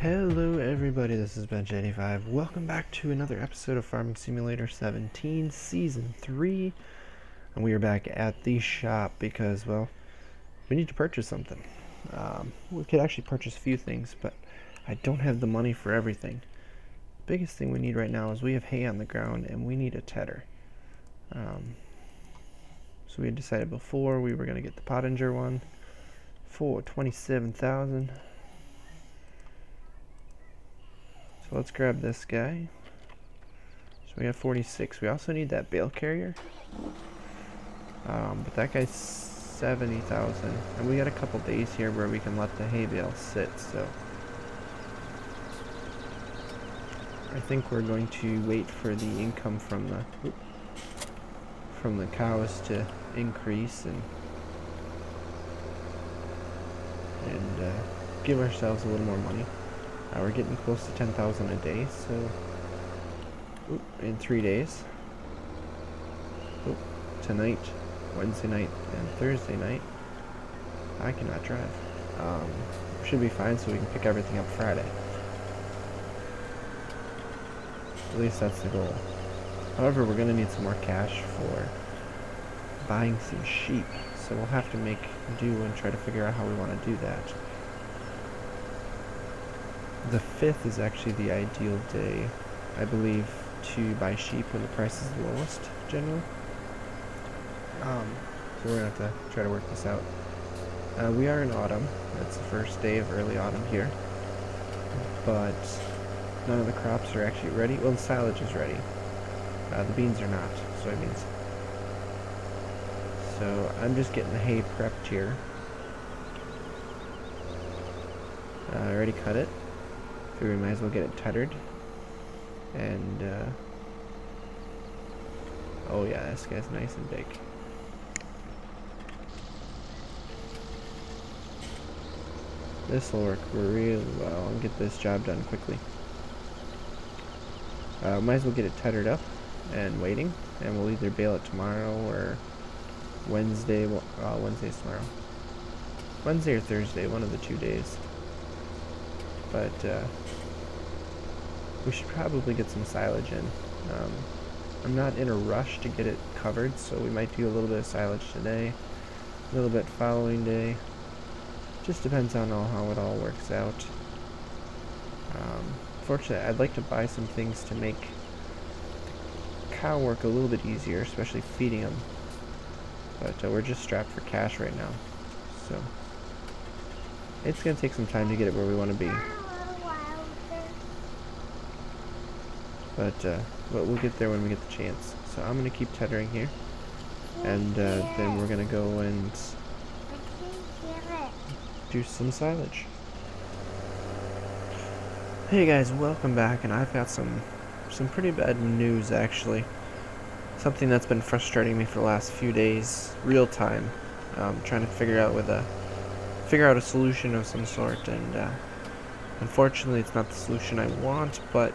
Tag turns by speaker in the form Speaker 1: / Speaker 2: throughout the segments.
Speaker 1: Hello everybody, this is Bench85. Welcome back to another episode of Farming Simulator 17, Season 3. And we are back at the shop because, well, we need to purchase something. We could actually purchase a few things, but I don't have the money for everything. The biggest thing we need right now is we have hay on the ground and we need a tedder. So we had decided before we were going to get the Pottinger one for 27,000. So let's grab this guy. So we have 46. We also need that bale carrier. But that guy's 70,000. And we got a couple days here where we can let the hay bale sit, so I think we're going to wait for the income from the cows to increase and give ourselves a little more money. We're getting close to 10,000 a day, so in 3 days. Tonight, Wednesday night, and Thursday night, I cannot drive. Should be fine, so we can pick everything up Friday. At least that's the goal. However, we're going to need some more cash for buying some sheep, so we'll have to make do and try to figure out how we want to do that. The 5th is actually the ideal day, I believe, to buy sheep when the price is the lowest, generally. So we're going to have to try to work this out. We are in autumn. It's the first day of early autumn here. But none of the crops are actually ready. Well, the silage is ready. The beans are not, soybeans. So I'm just getting the hay prepped here. I already cut it. We might as well get it tethered. And oh yeah, this guy's nice and big. This will work really well and get this job done quickly. Might as well get it tethered up and waiting, and we'll either bale it tomorrow or Wednesday. Wednesday's tomorrow. Wednesday or Thursday, one of the 2 days. But we should probably get some silage in. I'm not in a rush to get it covered, so we might do a little bit of silage today, a little bit following day. Just depends on how it all works out. Fortunately, I'd like to buy some things to make cow work a little bit easier, especially feeding them. But we're just strapped for cash right now, so it's going to take some time to get it where we want to be. But we'll get there when we get the chance. So I'm going to keep tethering here. And then we're going to go and do some silage. Hey guys, welcome back. And I've got some pretty bad news, actually. Something that's been frustrating me for the last few days, real time. Trying to figure out a solution of some sort. And unfortunately, it's not the solution I want, but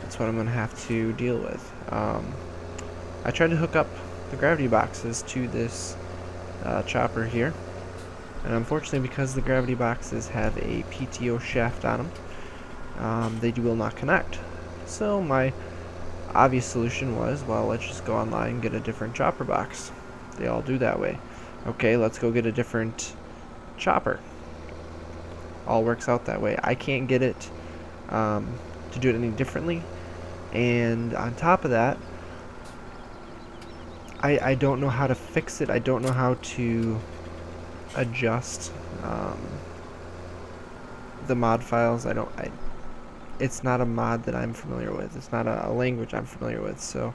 Speaker 1: that's what I'm going to have to deal with. I tried to hook up the gravity boxes to this chopper here, and unfortunately, because the gravity boxes have a PTO shaft on them, they will not connect. So my obvious solution was, well, let's just go online and get a different chopper box. They all do that way. Okay, let's go get a different chopper. All works out that way. I can't get it to do it any differently. And on top of that, I don't know how to fix it. I don't know how to adjust the mod files. It's not a mod that I'm familiar with. It's not a language I'm familiar with. So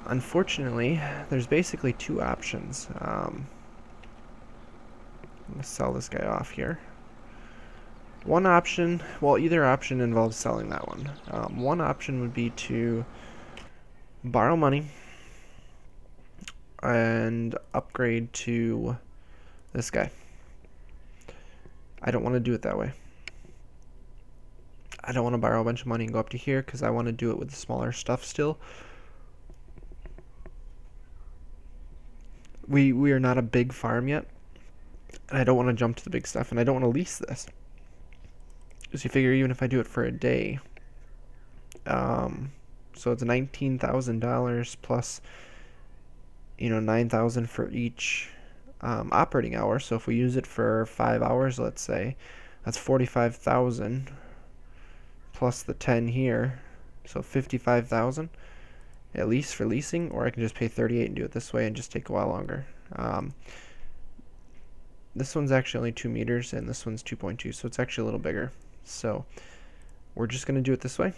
Speaker 1: unfortunately, there's basically 2 options. I'm going to sell this guy off here. One option, well, either option involves selling that one. One option would be to borrow money and upgrade to this guy. I don't want to do it that way. I don't want to borrow a bunch of money and go up to here because I want to do it with the smaller stuff still. We are not a big farm yet, and I don't want to jump to the big stuff, and I don't want to lease this. Because you figure even if I do it for a day, so it's $19,000 plus, you know, 9,000 for each operating hour. So if we use it for 5 hours, let's say, that's 45,000 plus the 10 here, so 55,000 at least for leasing. Or I can just pay 38 and do it this way and just take a while longer. This one's actually only 2 meters and this one's 2.2, so it's actually a little bigger. So we're just gonna do it this way.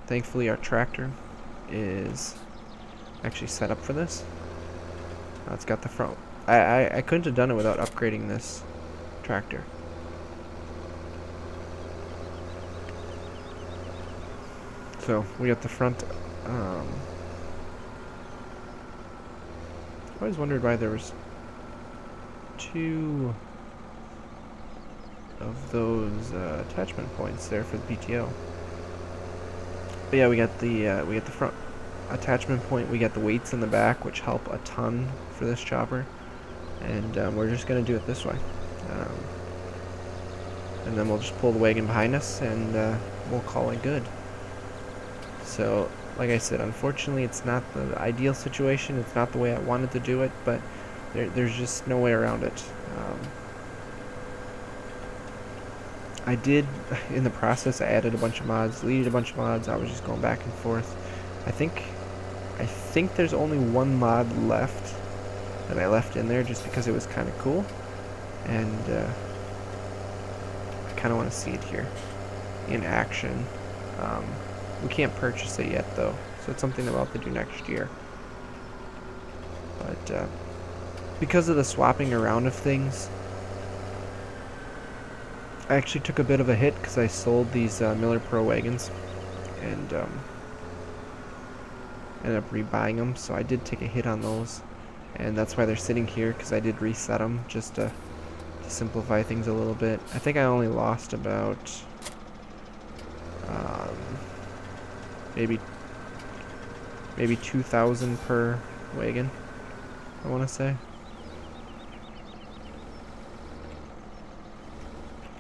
Speaker 1: Thankfully our tractor is actually set up for this. It's got the front. I couldn't have done it without upgrading this tractor. So we got the front. I always wondered why there was 2 of those attachment points there for the PTO. But yeah, we got the front attachment point. We got the weights in the back, which help a ton for this chopper. And we're just gonna do it this way. And then we'll just pull the wagon behind us, and we'll call it good. So, like I said, unfortunately, it's not the ideal situation. It's not the way I wanted to do it, but there's just no way around it. I did, in the process, I added a bunch of mods, deleted a bunch of mods. I was just going back and forth. I think there's only 1 mod left that I left in there just because it was kind of cool, and I kind of want to see it here in action. We can't purchase it yet though, so it's something I'm about to do next year. But because of the swapping around of things, I actually took a bit of a hit because I sold these Miller Pro wagons and ended up rebuying them, so I did take a hit on those, and that's why they're sitting here, because I did reset them just to simplify things a little bit. I think I only lost about maybe 2,000 per wagon, I want to say.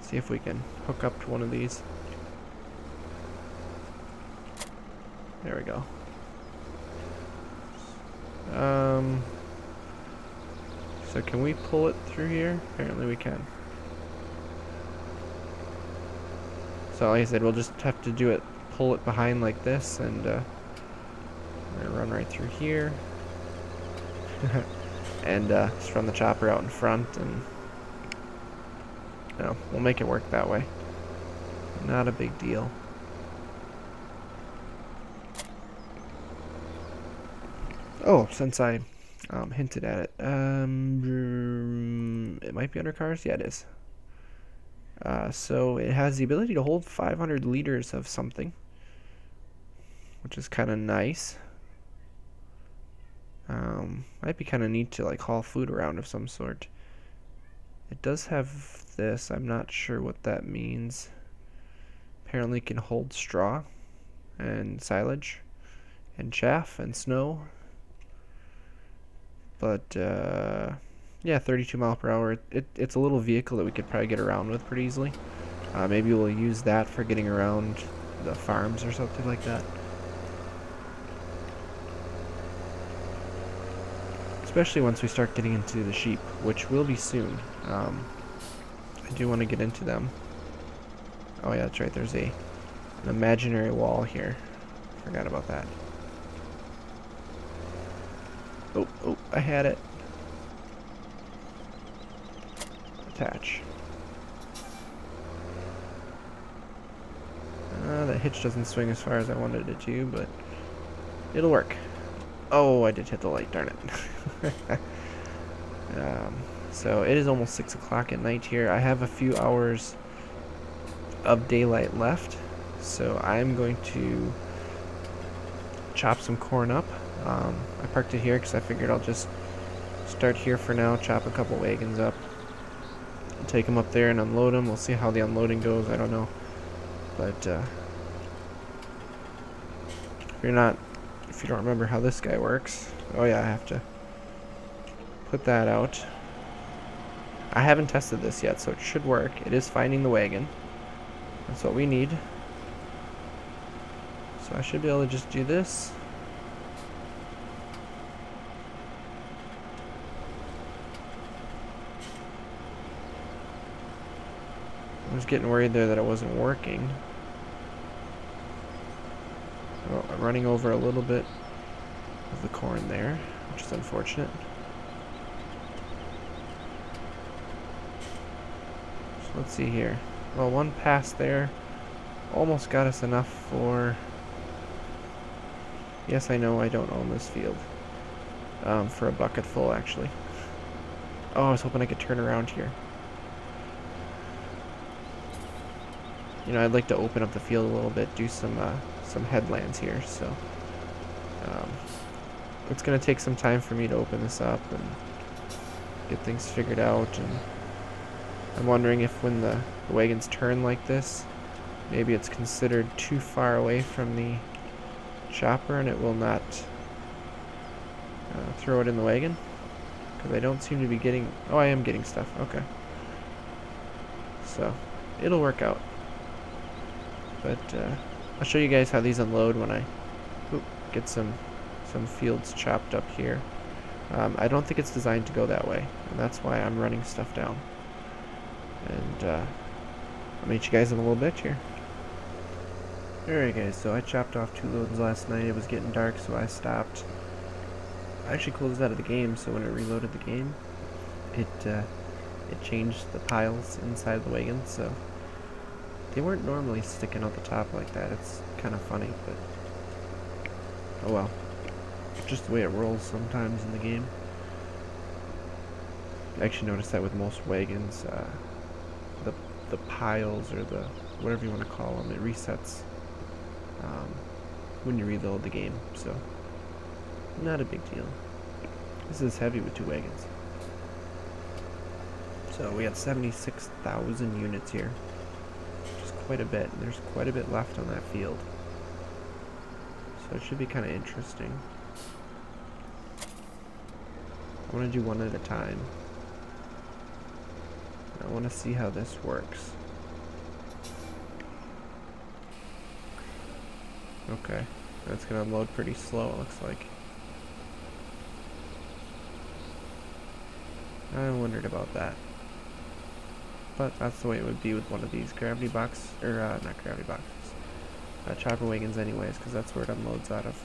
Speaker 1: See if we can hook up to one of these. There we go. So can we pull it through here? Apparently we can. So like I said, we'll just have to do it, pull it behind like this, and we're gonna run right through here. And just run the chopper out in front, and you know, we'll make it work that way. Not a big deal. Oh, since I hinted at it, it might be under cars. Yeah, it is. So it has the ability to hold 500 liters of something, which is kind of nice. Might be kind of neat to like haul food around of some sort. It does have this. I'm not sure what that means. Apparently it can hold straw and silage and chaff and snow. But yeah, 32 mile per hour. It's a little vehicle that we could probably get around with pretty easily. Maybe we'll use that for getting around the farms or something like that. Especially once we start getting into the sheep, which will be soon. I do want to get into them. Oh yeah, that's right, there's an imaginary wall here. Forgot about that. Oh, I had it. Attach. That hitch doesn't swing as far as I wanted it to, but it'll work. Oh, I did hit the light, darn it. So it is almost 6 o'clock at night here. I have a few hours of daylight left, so I'm going to chop some corn up. I parked it here because I figured I'll just start here for now, chop a couple wagons up, take them up there and unload them. We'll see how the unloading goes, I don't know. But if you don't remember how this guy works, oh yeah, I have to put that out. I haven't tested this yet, so it should work. It is finding the wagon. That's what we need. So I should be able to just do this. I was getting worried there that it wasn't working. Well, I'm running over a little bit of the corn there, which is unfortunate. So let's see here. Well, one pass there almost got us enough for... Yes, I know I don't own this field. For a bucket full, actually. Oh, I was hoping I could turn around here. You know, I'd like to open up the field a little bit, do some headlands here, so it's gonna take some time for me to open this up and get things figured out. And I'm wondering if when the wagons turn like this, maybe it's considered too far away from the chopper and it will not throw it in the wagon, because I don't seem to be getting... Oh, I am getting stuff. Okay, so it'll work out. But I'll show you guys how these unload when I get some fields chopped up here. I don't think it's designed to go that way, and that's why I'm running stuff down. And I'll meet you guys in a little bit here. Alright guys, so I chopped off 2 loads last night. It was getting dark, so I stopped. I actually closed out of the game, so when it reloaded the game, it changed the piles inside the wagon, so they weren't normally sticking out the top like that. It's kind of funny, but oh well. Just the way it rolls sometimes in the game. I actually noticed that with most wagons, the piles, or the whatever you want to call them, it resets when you reload the game, so not a big deal. This is heavy with 2 wagons. So we got 76,000 units here. Quite a bit. There's quite a bit left on that field, so it should be kind of interesting. I want to do one at a time. I want to see how this works. Okay, that's gonna unload pretty slow, it looks like. I wondered about that. But that's the way it would be with one of these gravity box, or not gravity boxes, chopper wagons anyways, because that's where it unloads out of.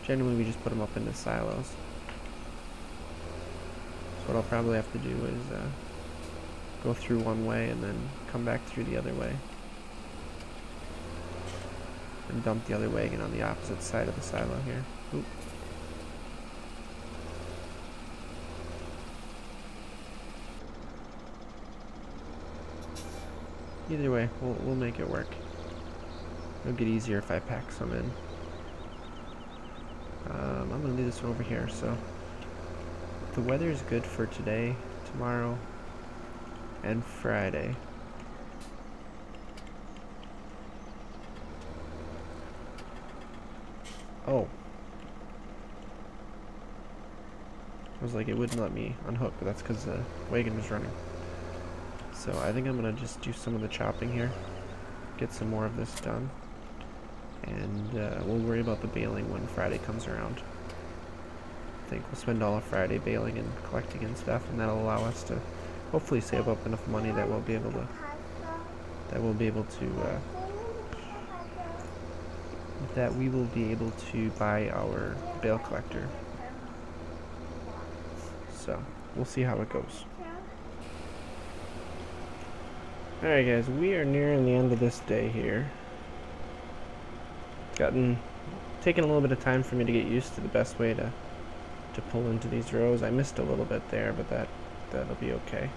Speaker 1: Generally we just put them up into silos. So what I'll probably have to do is go through one way and then come back through the other way. And dump the other wagon on the opposite side of the silo here. Oop. Either way, we'll make it work. It'll get easier if I pack some in. I'm gonna leave this one over here. So the weather is good for today, tomorrow, and Friday. Oh. I was like, it wouldn't let me unhook, but that's because the wagon was running. So I think I'm going to just do some of the chopping here, get some more of this done, and we'll worry about the baling when Friday comes around. I think we'll spend all of Friday baling and collecting and stuff, and that'll allow us to hopefully save up enough money that we'll be able to buy our bale collector. So we'll see how it goes. Alright guys, we are nearing the end of this day here. Taking a little bit of time for me to get used to the best way to pull into these rows. I missed a little bit there, but that'll be okay.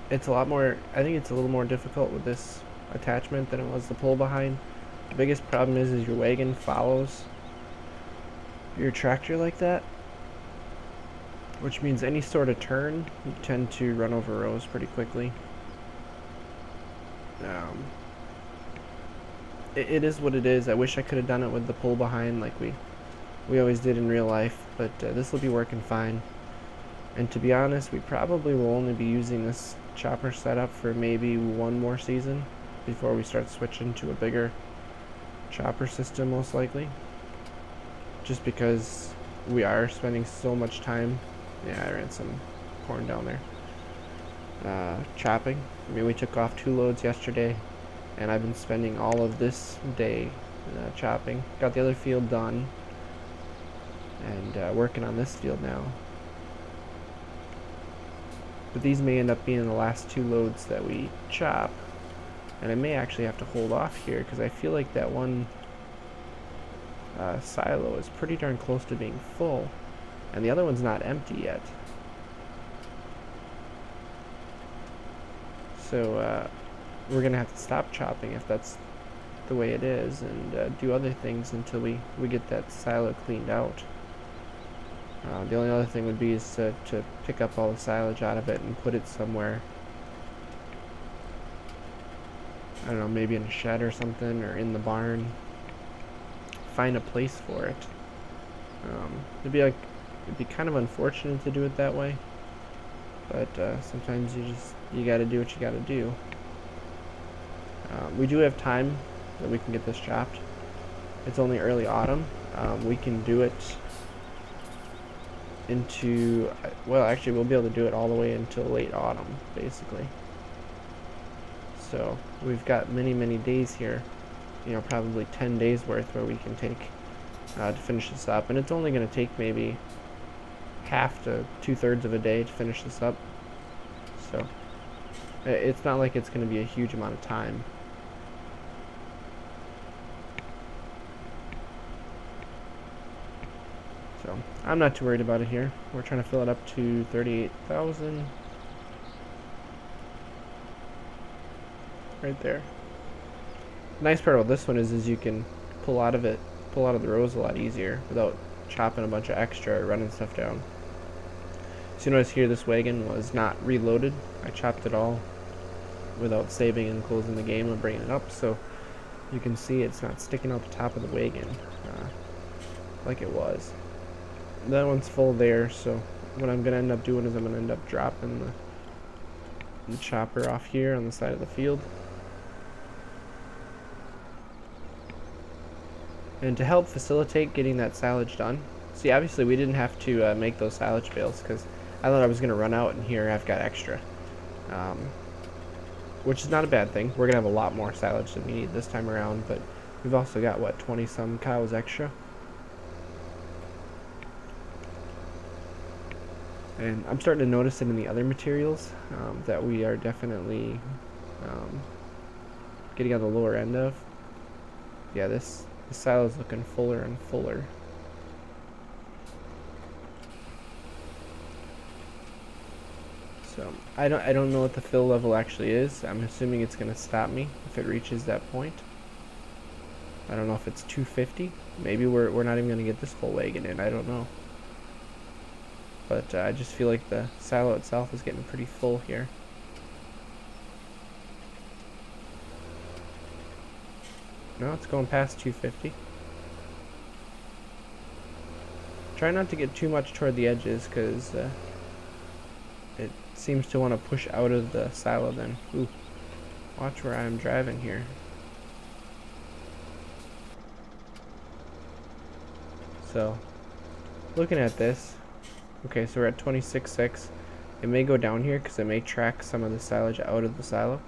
Speaker 1: It's a lot more, I think it's a little more difficult with this attachment than it was the pull behind. The biggest problem is your wagon follows your tractor like that, which means any sort of turn, you tend to run over rows pretty quickly. It is what it is. I wish I could have done it with the pull behind like we always did in real life, but this will be working fine. And to be honest, we probably will only be using this chopper setup for maybe one more season before we start switching to a bigger chopper system, most likely. Just because we are spending so much time. Yeah, I ran some corn down there. Chopping. I mean, we took off 2 loads yesterday, and I've been spending all of this day chopping. Got the other field done, and working on this field now. But these may end up being the last 2 loads that we chop, and I may actually have to hold off here because I feel like that one silo is pretty darn close to being full, and the other one's not empty yet. So we're gonna have to stop chopping if that's the way it is, and do other things until we get that silo cleaned out. The only other thing would be is to pick up all the silage out of it and put it somewhere. I don't know, maybe in a shed or something, or in the barn. Find a place for it. It'd be kind of unfortunate to do it that way, but sometimes you gotta do what you gotta do. We do have time that we can get this chopped. It's only early autumn. We can do it into, well, actually we'll be able to do it all the way until late autumn, basically. So we've got many days here, you know, probably 10 days worth where we can take to finish this up, and it's only going to take maybe half to 2/3 of a day to finish this up. So it's not like it's going to be a huge amount of time. So I'm not too worried about it here. We're trying to fill it up to 38,000. Right there. The nice part about this one is you can pull out of the rows a lot easier without chopping a bunch of extra or running stuff down. So you notice here this wagon was not reloaded. I chopped it all without saving and closing the game and bringing it up, so you can see it's not sticking out the top of the wagon like it was. That one's full there, so what I'm going to end up doing is I'm going to end up dropping the chopper off here on the side of the field. And to help facilitate getting that silage done, see, obviously we didn't have to make those silage bales because I thought I was going to run out, and here I've got extra. Which is not a bad thing. We're going to have a lot more silage than we need this time around, but we've also got, what, 20-some cows extra? And I'm starting to notice it in the other materials that we are definitely getting on the lower end of. Yeah, this silo is looking fuller and fuller. So I don't know what the fill level actually is. I'm assuming it's going to stop me if it reaches that point. I don't know if it's 250. Maybe we're not even going to get this whole wagon in. I don't know. But I just feel like the silo itself is getting pretty full here. No, it's going past 250. Try not to get too much toward the edges, because it seems to want to push out of the silo then. Ooh, watch where I'm driving here. So, looking at this, okay, so we're at 26.6. It may go down here because it may track some of the silage out of the silo,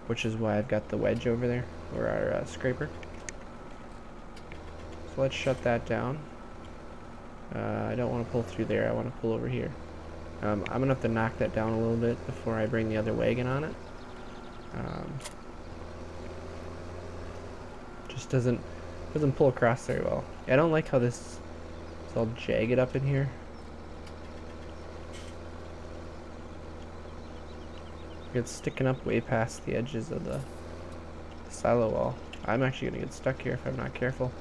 Speaker 1: which is why I've got the wedge over there, or our scraper. So let's shut that down. I don't want to pull through there, I want to pull over here. I'm going to have to knock that down a little bit before I bring the other wagon on it. Just doesn't pull across very well. I don't like how this is all jagged up in here. It's sticking up way past the edges of the silo wall. I'm actually going to get stuck here if I'm not careful.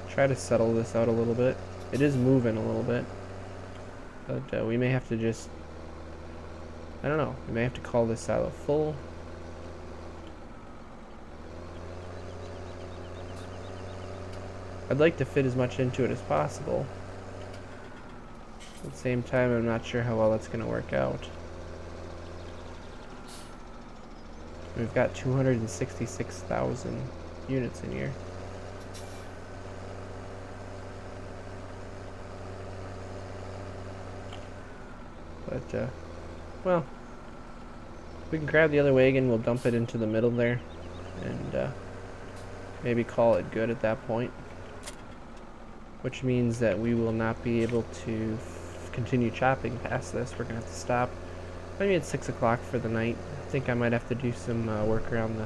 Speaker 1: Try to settle this out a little bit. It is moving a little bit, but we may have to just, I don't know, we may have to call this silo full. I'd like to fit as much into it as possible. At the same time, I'm not sure how well that's going to work out. We've got 266,000 units in here. But, well, we can grab the other wagon, we'll dump it into the middle there, and maybe call it good at that point. Which means that we will not be able to continue chopping past this. We're going to have to stop. Maybe it's 6 o'clock for the night. I think I might have to do some work around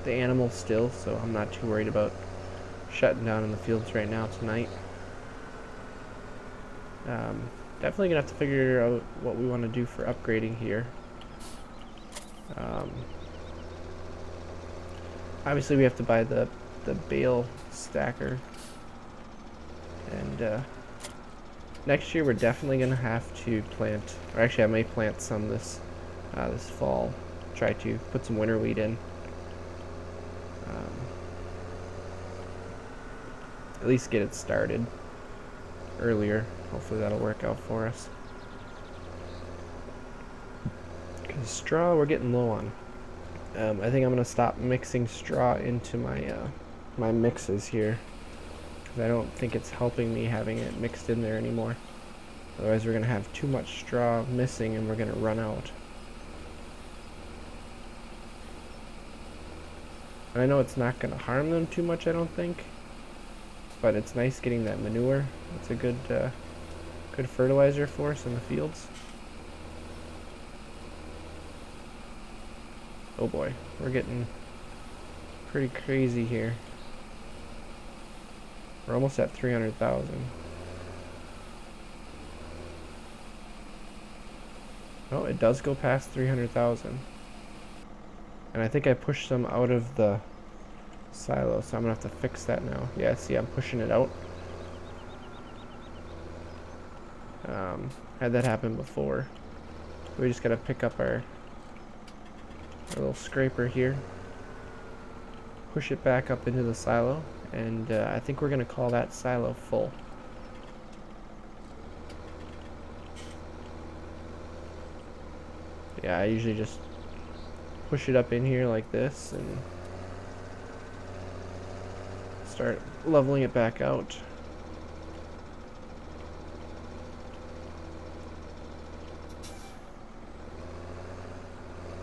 Speaker 1: the animals still, so I'm not too worried about shutting down in the fields right now tonight. Definitely going to have to figure out what we want to do for upgrading here. Obviously we have to buy the bale stacker. And next year we're definitely going to have to plant, or actually I may plant some this fall. Try to put some winter wheat in. At least get it started earlier. Hopefully that'll work out for us. Because straw we're getting low on. I think I'm going to stop mixing straw into my my mixes here. I don't think it's helping me having it mixed in there anymore. Otherwise we're going to have too much straw missing and we're going to run out. And I know it's not going to harm them too much, I don't think. But it's nice getting that manure. It's a good good fertilizer for us in the fields. Oh boy, we're getting pretty crazy here. We're almost at 300,000. Oh, it does go past 300,000. And I think I pushed some out of the silo, so I'm gonna have to fix that now. Yeah, see, I'm pushing it out. Had that happen before. We just gotta pick up our little scraper here, push it back up into the silo, and I think we're gonna call that silo full. Yeah, I usually just push it up in here like this and start leveling it back out.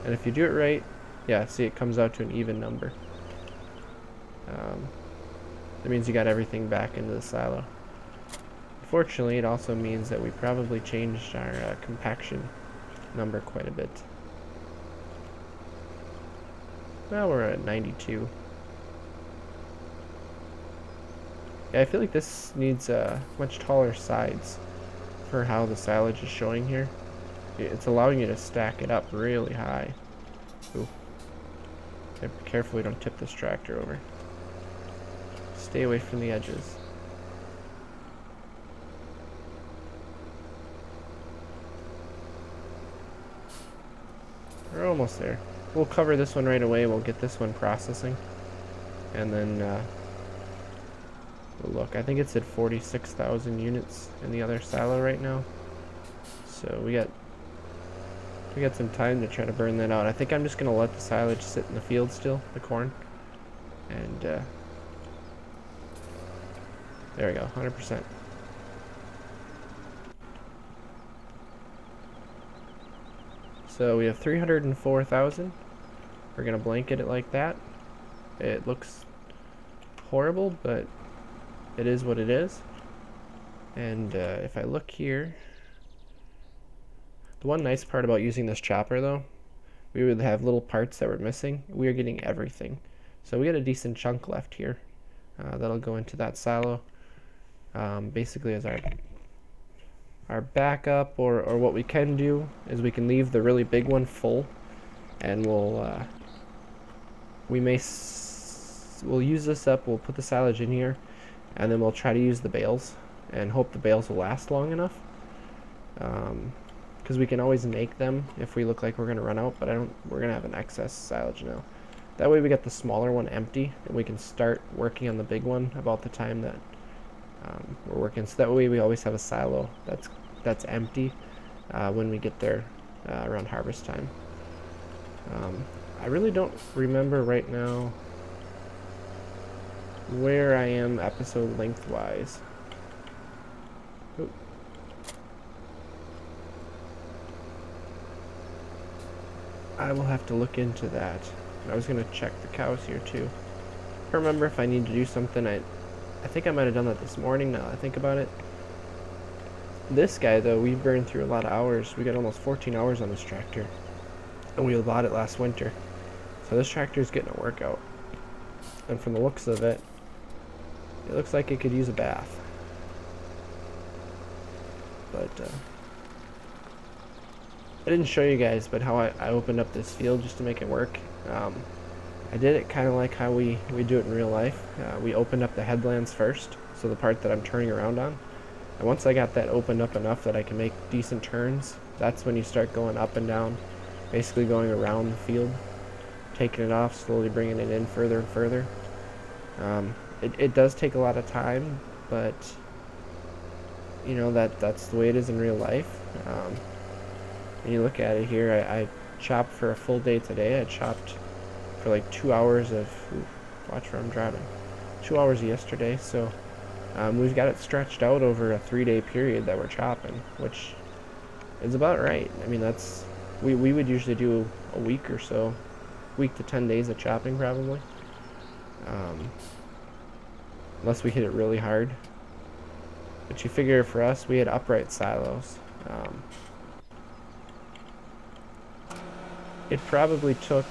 Speaker 1: And if you do it right, yeah, see, it comes out to an even number. That means you got everything back into the silo. Unfortunately, it also means that we probably changed our compaction number quite a bit. Now we're at 92. Yeah, I feel like this needs much taller sides for how the silage is showing here. It's allowing you to stack it up really high. Ooh. Be careful we don't tip this tractor over. Stay away from the edges. We're almost there. We'll cover this one right away. We'll get this one processing. And then we'll look. I think it's at 46,000 units in the other silo right now. So we got some time to try to burn that out. I think I'm just going to let the silage sit in the field still, the corn. And there we go, 100%. So we have 304,000. We're going to blanket it like that. It looks horrible, but it is what it is. And if I look here, the one nice part about using this chopper though, we would have little parts that were missing. We are getting everything. So we got a decent chunk left here. That'll go into that silo. Basically as our backup, or what we can do is we can leave the really big one full, and we'll use this up. We'll put the silage in here, and then we'll try to use the bales and hope the bales will last long enough. Because we can always make them if we look like we're gonna run out, but we're gonna have an excess silage now. That way we get the smaller one empty, and we can start working on the big one about the time that we're working, so that way we always have a silo that's empty when we get there around harvest time. I really don't remember right now where I am episode lengthwise. Oop. I will have to look into that. I was gonna check the cows here too. I don't remember if I need to do something. I think I might have done that this morning now that I think about it. This guy though, we burned through a lot of hours. We got almost 14 hours on this tractor. And we bought it last winter. So this tractor is getting a workout. And from the looks of it, it looks like it could use a bath. But I didn't show you guys, but how I opened up this field just to make it work. I did it kind of like how we do it in real life. We opened up the headlands first, so the part that I'm turning around on. And once I got that opened up enough that I can make decent turns, that's when you start going up and down, basically going around the field, taking it off, slowly bringing it in further and further. It does take a lot of time, but you know that's the way it is in real life. And you look at it here, I chopped for a full day today. I chopped for like 2 hours of, watch where I'm driving, 2 hours yesterday. So we've got it stretched out over a 3-day period that we're chopping, which is about right. I mean, that's, we would usually do a week or so, week to 10 days of chopping probably, unless we hit it really hard. But you figure for us, we had upright silos. It probably took,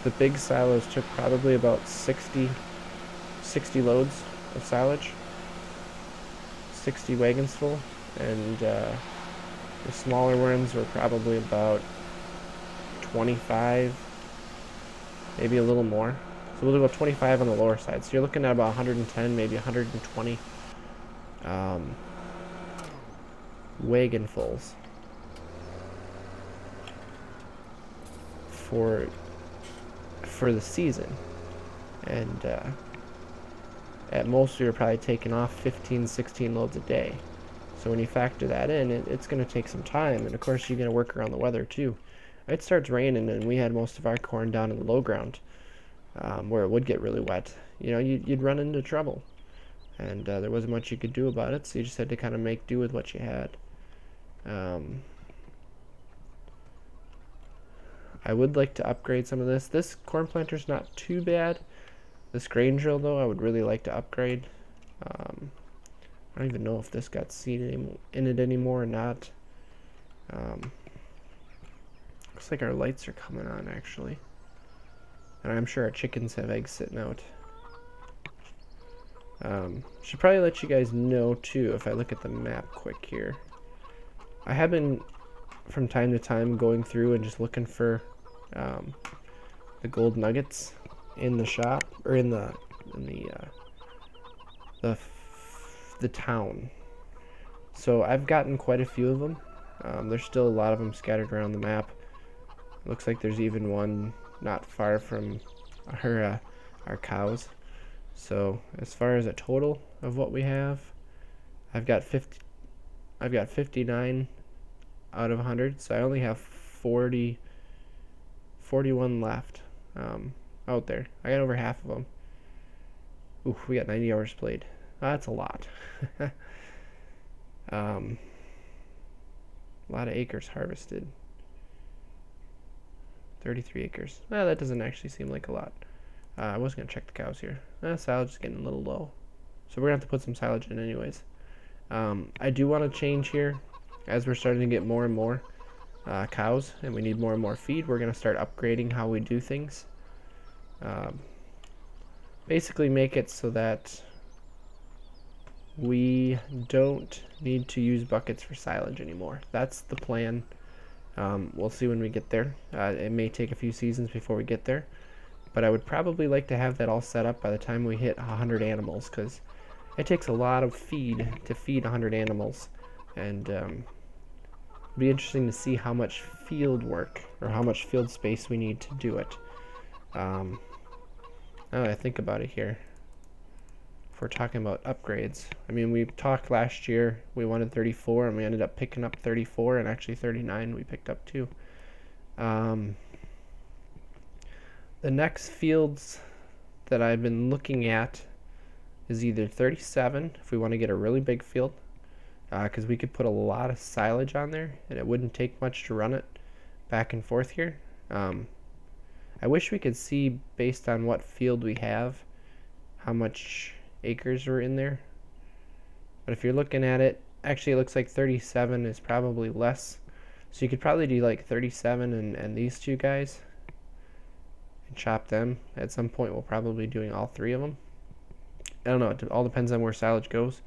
Speaker 1: the big silos took probably about 60 loads of silage, 60 wagons full, and the smaller ones were probably about 25, maybe a little more. So we'll do about 25 on the lower side. So you're looking at about 110, maybe 120 wagonfuls for the season. And at most we were probably taking off 15, 16 loads a day. So when you factor that in, it's going to take some time. And of course you're going to work around the weather too. It starts raining and we had most of our corn down in the low ground, where it would get really wet. You know, you'd run into trouble. And there wasn't much you could do about it, so you just had to kind of make do with what you had. I would like to upgrade some of this. This corn planter's not too bad. This grain drill, though, I would really like to upgrade. I don't even know if this got seed in it anymore or not. Looks like our lights are coming on, actually. And I'm sure our chickens have eggs sitting out. Should probably let you guys know, too, if I look at the map quick here. I have been, from time to time, going through and just looking for the gold nuggets in the shop, or in the town. So I've gotten quite a few of them. There's still a lot of them scattered around the map. Looks like there's even one not far from our cows. So as far as a total of what we have, I've got 59 out of 100. So I only have 41 left out there. I got over half of them. Ooh, we got 90 hours played. That's a lot. A lot of acres harvested. 33 acres. Well, that doesn't actually seem like a lot. I was going to check the cows here. Silage is getting a little low. So we're going to have to put some silage in anyways. I do want to change here. As we're starting to get more and more cows, and we need more and more feed, we're going to start upgrading how we do things. Basically make it so that we don't need to use buckets for silage anymore. That's the plan. We'll see when we get there. It may take a few seasons before we get there, but I would probably like to have that all set up by the time we hit 100 animals, because it takes a lot of feed to feed 100 animals, and it'll be interesting to see how much field work or how much field space we need to do it. Now that I think about it here, if we're talking about upgrades. I mean, we talked last year, we wanted 34, and we ended up picking up 34, and actually 39 we picked up too. The next fields that I've been looking at is either 37, if we want to get a really big field, because we could put a lot of silage on there, and it wouldn't take much to run it back and forth here. I wish we could see, based on what field we have, how much acres are in there. But if you're looking at it, actually it looks like 37 is probably less. So you could probably do like 37 and these two guys and chop them. At some point we'll probably be doing all three of them. I don't know, it all depends on where silage goes.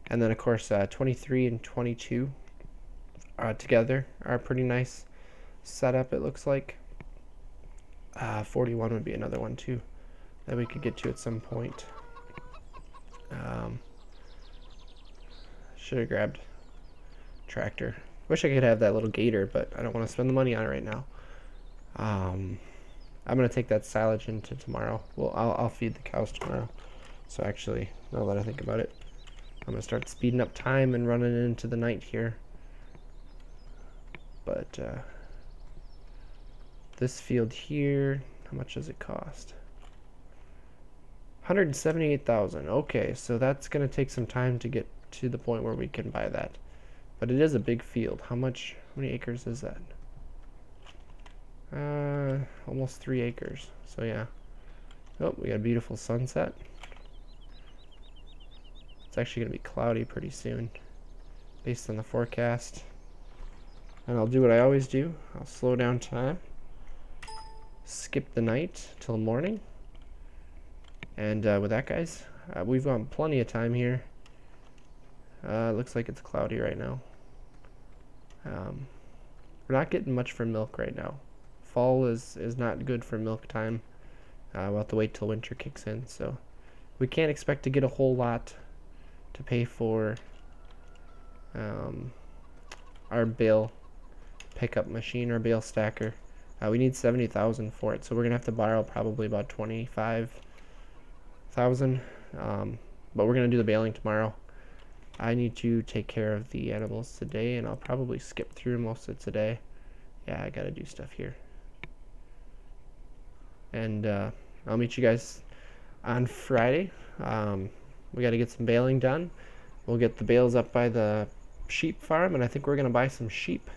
Speaker 1: And then of course 23 and 22 together are a pretty nice setup, it looks like. 41 would be another one too that we could get to at some point. Should have grabbed tractor. Wish I could have that little gator, but I don't want to spend the money on it right now. I'm gonna take that silage into tomorrow. Well, I'll feed the cows tomorrow. So actually, now that I think about it, I'm gonna start speeding up time and running into the night here. But this field here, how much does it cost? 178,000. Okay, so that's gonna take some time to get to the point where we can buy that. But it is a big field. How many acres is that? Almost 3 acres. So yeah. Oh, we got a beautiful sunset. It's actually gonna be cloudy pretty soon, based on the forecast. And I'll do what I always do. I'll slow down time, skip the night till morning. And with that, guys, we've got plenty of time here. Looks like it's cloudy right now. We're not getting much for milk right now. Fall is not good for milk time. We'll have to wait till winter kicks in. So we can't expect to get a whole lot to pay for our bale pickup machine, our bale stacker. We need 70,000 for it, so we're gonna have to borrow probably about 25,000. But we're gonna do the baling tomorrow. I need to take care of the animals today, and I'll probably skip through most of today. Yeah, I gotta do stuff here. And I'll meet you guys on Friday. We gotta get some baling done. We'll get the bales up by the sheep farm, and I think we're gonna buy some sheep.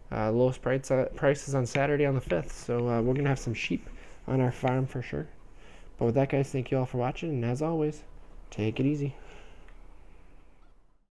Speaker 1: Lowest prices on Saturday on the 5th, so we're gonna have some sheep on our farm for sure. But with that, guys, thank you all for watching, and as always, take it easy.